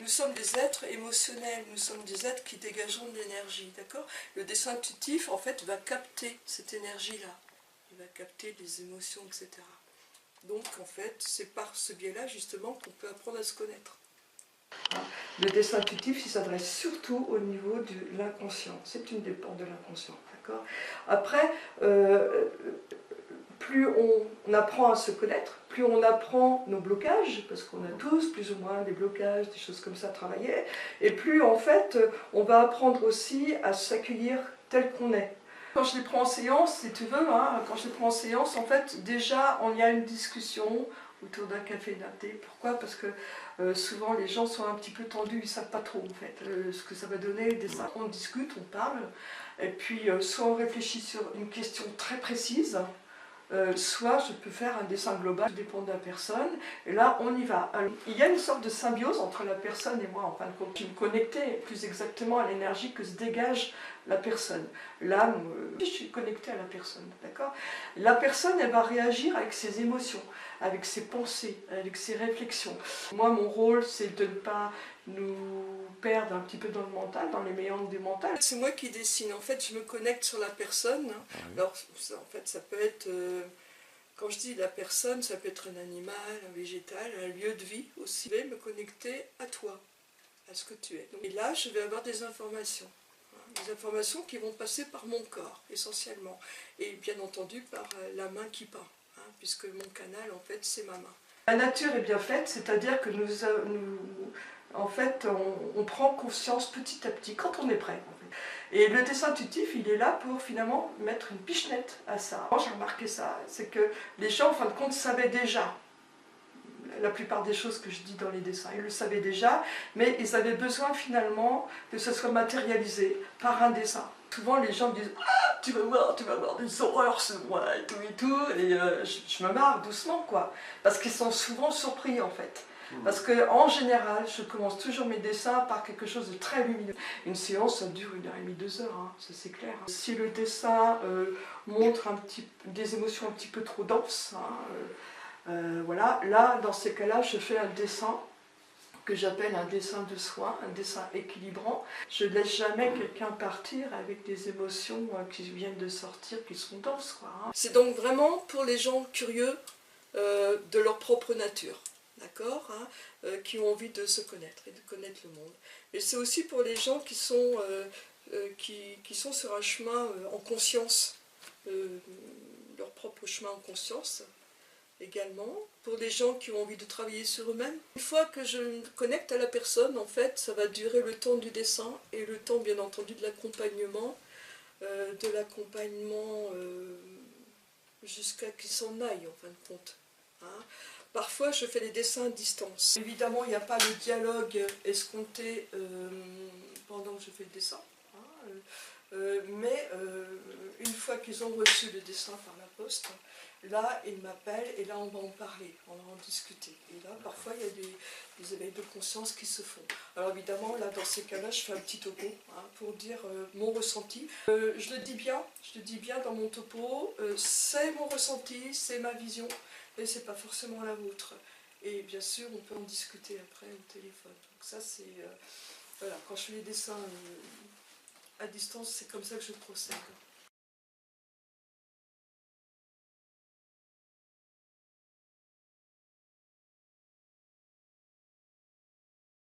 Nous sommes des êtres émotionnels, nous sommes des êtres qui dégageons de l'énergie, d'accord? Le dessin intuitif, en fait, va capter cette énergie-là. Il va capter les émotions, etc. Donc, en fait, c'est par ce biais-là, justement, qu'on peut apprendre à se connaître. Le dessin intuitif, il s'adresse surtout au niveau de l'inconscient. C'est une des portes de l'inconscient, d'accord? Après, plus on apprend à se connaître, plus on apprend nos blocages, parce qu'on a tous plus ou moins des blocages, des choses comme ça à travailler, et plus en fait on va apprendre aussi à s'accueillir tel qu'on est. Quand je les prends en séance, si tu veux, hein, quand je les prends en séance, en fait, déjà on y a une discussion autour d'un café, d'un thé. Pourquoi? Parce que souvent les gens sont un petit peu tendus, ils ne savent pas trop en fait ce que ça va donner. On discute, on parle, et puis soit on réfléchit sur une question très précise, soit je peux faire un dessin global, ça dépend de la personne, et là on y va. Alors, il y a une sorte de symbiose entre la personne et moi, en fin de compte. Je me connectais plus exactement à l'énergie que se dégage la personne. L'âme, je suis connectée à la personne, d'accord? La personne, elle va réagir avec ses émotions, avec ses pensées, avec ses réflexions. Moi, mon rôle, c'est de ne pas nous perdre un petit peu dans le mental, dans les méandres du mental. C'est moi qui dessine. En fait, je me connecte sur la personne. Alors, en fait, ça peut être, quand je dis la personne, ça peut être un animal, un végétal, un lieu de vie aussi. Je vais me connecter à toi, à ce que tu es. Et là, je vais avoir des informations. Des informations qui vont passer par mon corps, essentiellement. Et bien entendu, par la main qui peint. Puisque mon canal, en fait, c'est ma main. La nature est bien faite, c'est-à-dire que en fait, on prend conscience petit à petit, quand on est prêt. En fait. Et le dessin intuitif, il est là pour finalement mettre une pichenette à ça. Moi, j'ai remarqué ça, c'est que les gens, en fin de compte, savaient déjà la plupart des choses que je dis dans les dessins. Ils le savaient déjà, mais ils avaient besoin finalement que ce soit matérialisé par un dessin. Souvent, les gens me disent « Ah, tu vas voir des horreurs sur moi et tout, et je me marre doucement, quoi. Parce qu'ils sont souvent surpris, en fait. Parce qu'en général, je commence toujours mes dessins par quelque chose de très lumineux. Une séance, ça dure 1h30, 2 heures, hein, ça c'est clair. Si le dessin montre des émotions un petit peu trop denses, voilà, là, dans ces cas-là, je fais un dessin que j'appelle un dessin de soin, un dessin équilibrant. Je ne laisse jamais quelqu'un partir avec des émotions qui viennent de sortir, qui sont denses, quoi. C'est donc vraiment pour les gens curieux de leur propre nature, d'accord, qui ont envie de se connaître et de connaître le monde. Mais c'est aussi pour les gens qui sont sur un chemin en conscience, leur propre chemin en conscience, également, pour les gens qui ont envie de travailler sur eux-mêmes. Une fois que je me connecte à la personne, en fait, ça va durer le temps du dessin et le temps, bien entendu, de l'accompagnement, jusqu'à qu'il s'en aille, en fin de compte. Parfois, je fais des dessins à distance. Évidemment, il n'y a pas le dialogue escompté pendant que je fais le dessin. Mais une fois qu'ils ont reçu le dessin par la poste, là, ils m'appellent et là, on va en parler, on va en discuter. Et là, parfois, il y a des éveils de conscience qui se font. Alors évidemment, là, dans ces cas-là, je fais un petit topo pour dire mon ressenti. Je le dis bien dans mon topo, c'est mon ressenti, c'est ma vision, et c'est pas forcément la vôtre. Et bien sûr, on peut en discuter après au téléphone. Donc ça, c'est... voilà, quand je fais les dessins à distance, c'est comme ça que je procède.